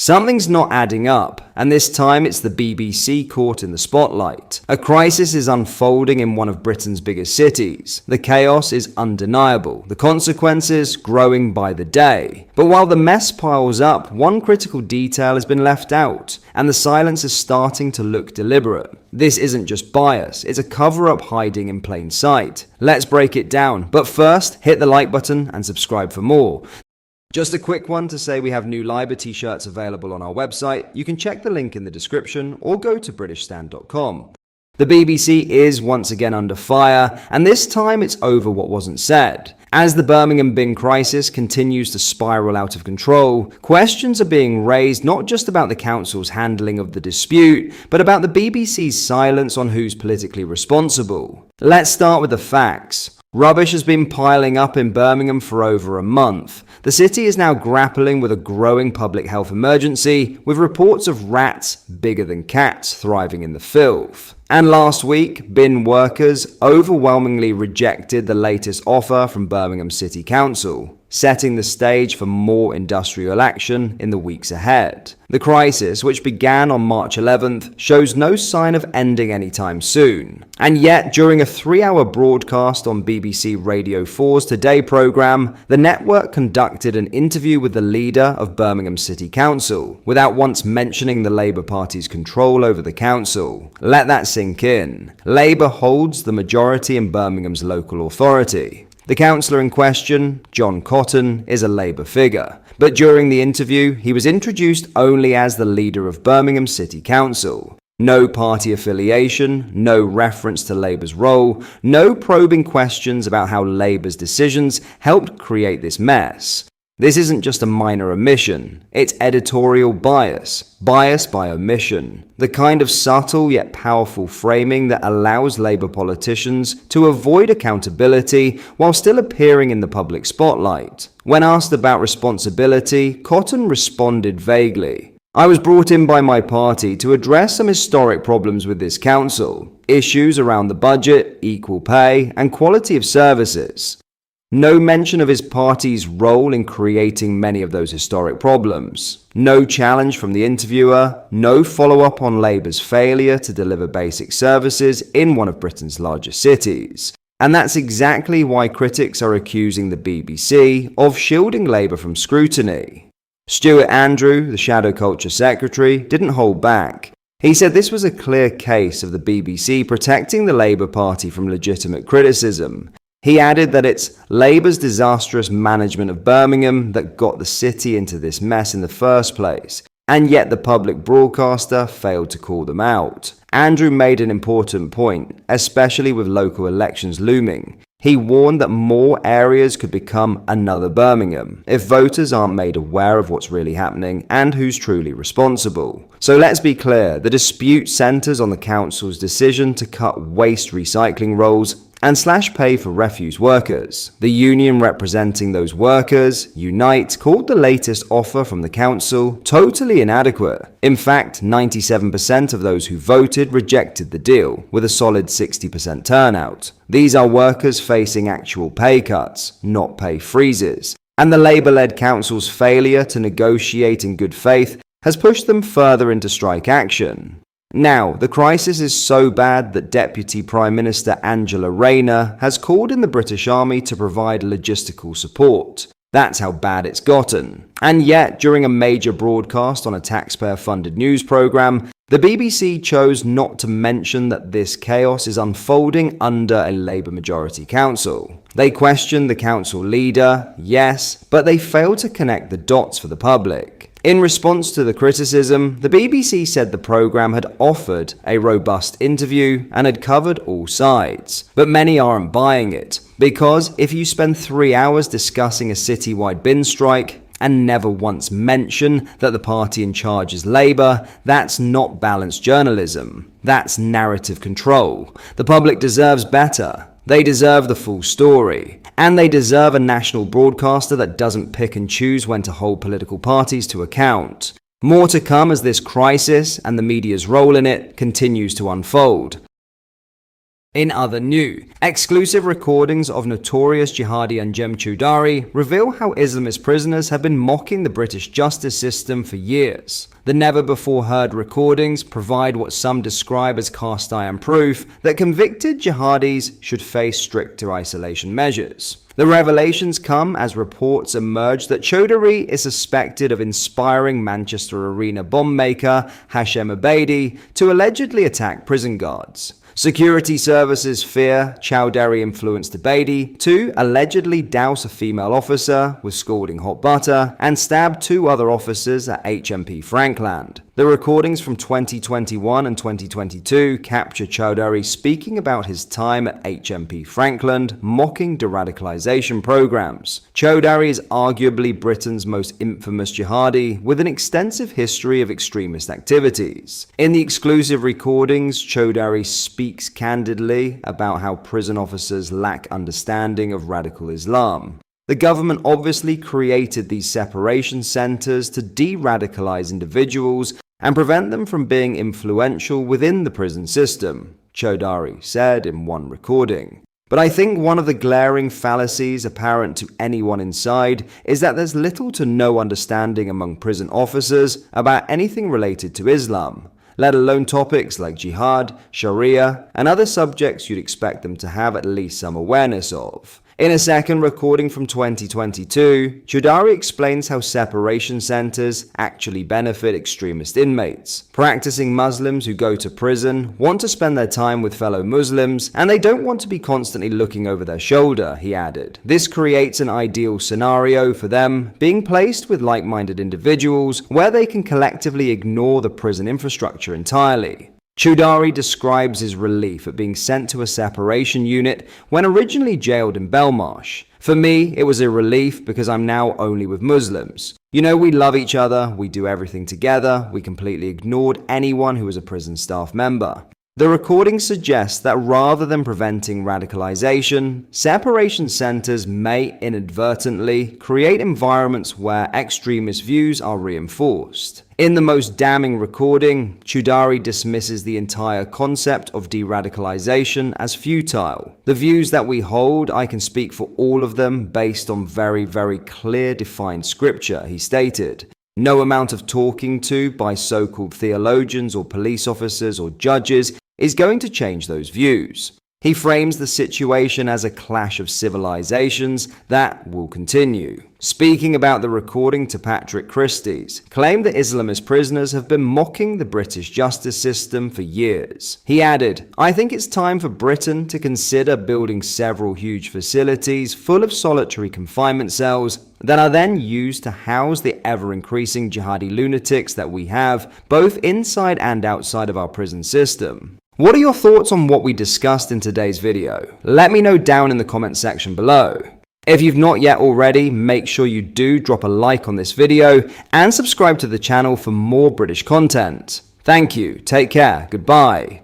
Something's not adding up, and this time it's the BBC caught in the spotlight. A crisis is unfolding in one of Britain's biggest cities. The chaos is undeniable, the consequences growing by the day. But while the mess piles up, one critical detail has been left out, and the silence is starting to look deliberate. This isn't just bias, it's a cover-up hiding in plain sight. Let's break it down, but first, hit the like button and subscribe for more. Just a quick one to say we have new Liber t-shirts available on our website. You can check the link in the description or go to BritishStand.com. The BBC is once again under fire, and this time it's over what wasn't said. As the Birmingham bin crisis continues to spiral out of control, questions are being raised not just about the council's handling of the dispute, but about the BBC's silence on who's politically responsible. Let's start with the facts. Rubbish has been piling up in Birmingham for over a month. The city is now grappling with a growing public health emergency, with reports of rats bigger than cats thriving in the filth. And last week, bin workers overwhelmingly rejected the latest offer from Birmingham City Council, setting the stage for more industrial action in the weeks ahead. The crisis, which began on March 11th, shows no sign of ending anytime soon. And yet, during a 3-hour broadcast on BBC Radio 4's Today programme, the network conducted an interview with the leader of Birmingham City Council, without once mentioning the Labour Party's control over the council. Let that sink in. Labour holds the majority in Birmingham's local authority. The councillor in question, John Cotton, is a Labour figure, but during the interview he was introduced only as the leader of Birmingham City Council. No party affiliation, no reference to Labour's role, no probing questions about how Labour's decisions helped create this mess. This isn't just a minor omission, it's editorial bias by omission, the kind of subtle yet powerful framing that allows Labour politicians to avoid accountability while still appearing in the public spotlight. When asked about responsibility, Cotton responded vaguely. "I was brought in by my party to address some historic problems with this council, issues around the budget, equal pay, and quality of services." No mention of his party's role in creating many of those historic problems. No challenge from the interviewer, no follow-up on Labour's failure to deliver basic services in one of Britain's largest cities. And that's exactly why critics are accusing the BBC of shielding Labour from scrutiny. Stuart Andrew, the Shadow Culture Secretary, didn't hold back. He said this was a clear case of the BBC protecting the Labour Party from legitimate criticism. He added that it's Labour's disastrous management of Birmingham that got the city into this mess in the first place, and yet the public broadcaster failed to call them out. Andrew made an important point, especially with local elections looming. He warned that more areas could become another Birmingham if voters aren't made aware of what's really happening and who's truly responsible. So let's be clear, the dispute centres on the council's decision to cut waste recycling rolls and slash pay for refuse workers. The union representing those workers, Unite, called the latest offer from the council totally inadequate. In fact, 97% of those who voted rejected the deal, with a solid 60% turnout. These are workers facing actual pay cuts, not pay freezes. And the Labour-led council's failure to negotiate in good faith has pushed them further into strike action. Now, the crisis is so bad that Deputy Prime Minister Angela Rayner has called in the British Army to provide logistical support. That's how bad it's gotten. And yet, during a major broadcast on a taxpayer-funded news programme, the BBC chose not to mention that this chaos is unfolding under a Labour majority council. They questioned the council leader, yes, but they failed to connect the dots for the public. In response to the criticism, the BBC said the programme had offered a robust interview and had covered all sides. But many aren't buying it, because if you spend 3 hours discussing a citywide bin strike and never once mention that the party in charge is Labour, that's not balanced journalism. That's narrative control. The public deserves better. They deserve the full story. And they deserve a national broadcaster that doesn't pick and choose when to hold political parties to account. More to come as this crisis and the media's role in it continues to unfold. In other news, exclusive recordings of notorious Jihadi Anjem Choudary reveal how Islamist prisoners have been mocking the British justice system for years. The never-before-heard recordings provide what some describe as cast-iron proof that convicted jihadis should face stricter isolation measures. The revelations come as reports emerge that Choudary is suspected of inspiring Manchester Arena bomb maker Hashem Abedi to allegedly attack prison guards. Security services fear Choudary influenced Abedi to allegedly douse a female officer with scalding hot butter and stab 2 other officers at HMP Frankland. The recordings from 2021 and 2022 capture Choudary speaking about his time at HMP Frankland, mocking de-radicalization programs. Choudary is arguably Britain's most infamous jihadi, with an extensive history of extremist activities. In the exclusive recordings, Choudary speaks candidly about how prison officers lack understanding of radical Islam. The government obviously created these separation centers to de-radicalize individuals and prevent them from being influential within the prison system, Choudary said in one recording. But I think one of the glaring fallacies apparent to anyone inside is that there's little to no understanding among prison officers about anything related to Islam, let alone topics like jihad, sharia, and other subjects you'd expect them to have at least some awareness of. In a second recording from 2022, Choudary explains how separation centers actually benefit extremist inmates. Practicing Muslims who go to prison want to spend their time with fellow Muslims, and they don't want to be constantly looking over their shoulder, he added. This creates an ideal scenario for them, being placed with like-minded individuals where they can collectively ignore the prison infrastructure entirely. Choudary describes his relief at being sent to a separation unit when originally jailed in Belmarsh. For me, it was a relief because I'm now only with Muslims. You know, we love each other, we do everything together, we completely ignored anyone who was a prison staff member. The recording suggests that rather than preventing radicalization, separation centers may inadvertently create environments where extremist views are reinforced. In the most damning recording, Choudary dismisses the entire concept of de-radicalization as futile. The views that we hold, I can speak for all of them based on very clear defined scripture, he stated. No amount of talking to by so-called theologians or police officers or judges is going to change those views. He frames the situation as a clash of civilizations that will continue. Speaking about the recording to Patrick Christie's, claimed that Islamist prisoners have been mocking the British justice system for years. He added, "I think it's time for Britain to consider building several huge facilities full of solitary confinement cells that are then used to house the ever-increasing jihadi lunatics that we have, both inside and outside of our prison system." What are your thoughts on what we discussed in today's video? Let me know down in the comment section below. If you've not yet already, make sure you do drop a like on this video and subscribe to the channel for more British content. Thank you, take care, goodbye.